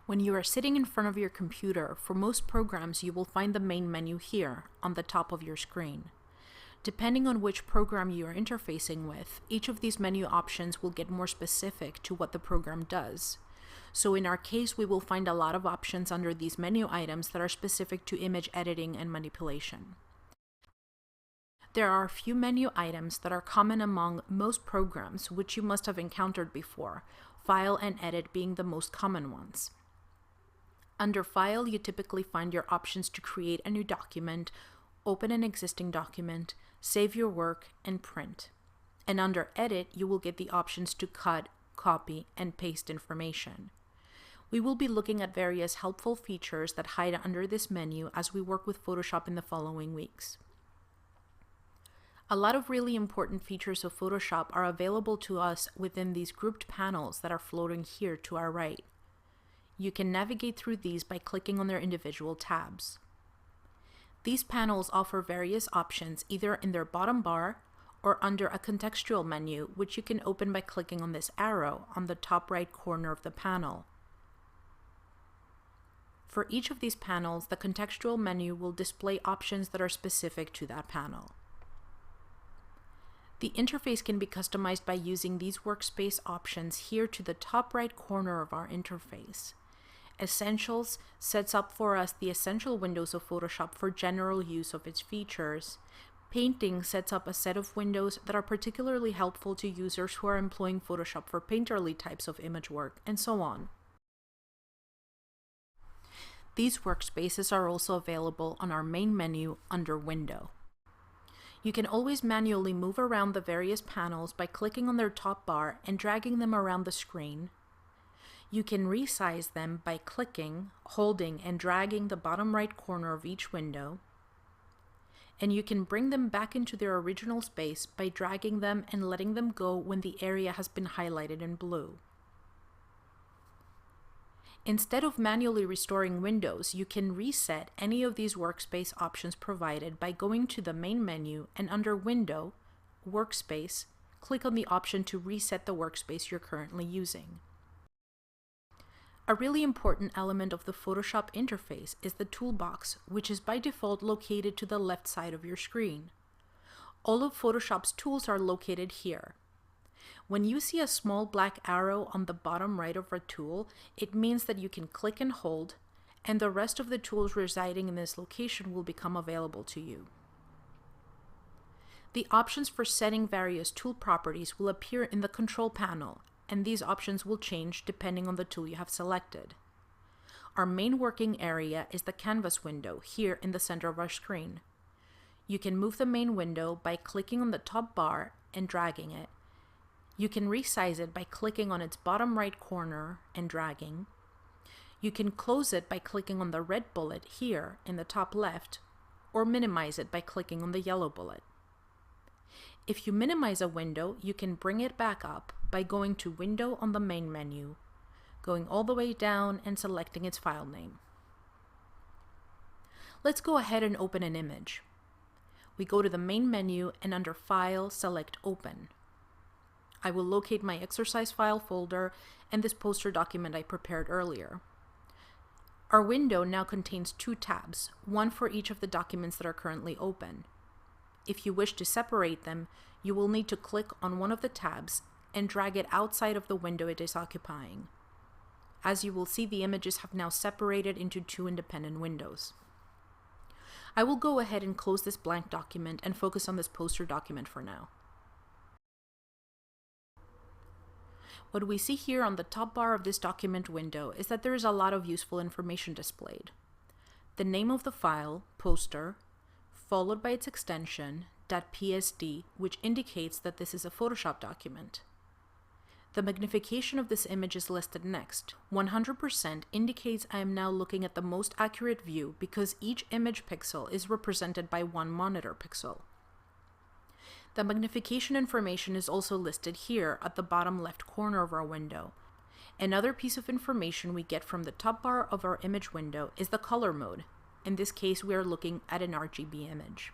When you are sitting in front of your computer, for most programs you will find the main menu here, on the top of your screen. Depending on which program you are interfacing with, each of these menu options will get more specific to what the program does. So in our case, we will find a lot of options under these menu items that are specific to image editing and manipulation. There are a few menu items that are common among most programs, which you must have encountered before, File and Edit being the most common ones. Under File, you typically find your options to create a new document, open an existing document, save your work, and print. And under Edit, you will get the options to cut, copy, and paste information. We will be looking at various helpful features that hide under this menu as we work with Photoshop in the following weeks. A lot of really important features of Photoshop are available to us within these grouped panels that are floating here to our right. You can navigate through these by clicking on their individual tabs. These panels offer various options either in their bottom bar or under a contextual menu, which you can open by clicking on this arrow on the top right corner of the panel. For each of these panels, the contextual menu will display options that are specific to that panel. The interface can be customized by using these workspace options here to the top right corner of our interface. Essentials sets up for us the essential windows of Photoshop for general use of its features. Painting sets up a set of windows that are particularly helpful to users who are employing Photoshop for painterly types of image work, and so on. These workspaces are also available on our main menu under Window. You can always manually move around the various panels by clicking on their top bar and dragging them around the screen. You can resize them by clicking, holding, and dragging the bottom right corner of each window. And you can bring them back into their original space by dragging them and letting them go when the area has been highlighted in blue. Instead of manually restoring windows, you can reset any of these workspace options provided by going to the main menu and under Window, Workspace, click on the option to reset the workspace you're currently using. A really important element of the Photoshop interface is the Toolbox, which is by default located to the left side of your screen. All of Photoshop's tools are located here. When you see a small black arrow on the bottom right of a tool, it means that you can click and hold, and the rest of the tools residing in this location will become available to you. The options for setting various tool properties will appear in the Control panel, and these options will change depending on the tool you have selected. Our main working area is the Canvas window here in the center of our screen. You can move the main window by clicking on the top bar and dragging it. You can resize it by clicking on its bottom right corner and dragging. You can close it by clicking on the red bullet here in the top left, or minimize it by clicking on the yellow bullet. If you minimize a window, you can bring it back up by going to Window on the main menu, going all the way down and selecting its file name. Let's go ahead and open an image. We go to the main menu and under File, select Open. I will locate my exercise file folder and this poster document I prepared earlier. Our window now contains two tabs, one for each of the documents that are currently open. If you wish to separate them, you will need to click on one of the tabs and drag it outside of the window it is occupying. As you will see, the images have now separated into two independent windows. I will go ahead and close this blank document and focus on this poster document for now. What we see here on the top bar of this document window is that there is a lot of useful information displayed. The name of the file, poster, followed by its extension, .psd, which indicates that this is a Photoshop document. The magnification of this image is listed next. 100% indicates I am now looking at the most accurate view because each image pixel is represented by one monitor pixel. The magnification information is also listed here at the bottom left corner of our window. Another piece of information we get from the top bar of our image window is the color mode. In this case, we are looking at an RGB image.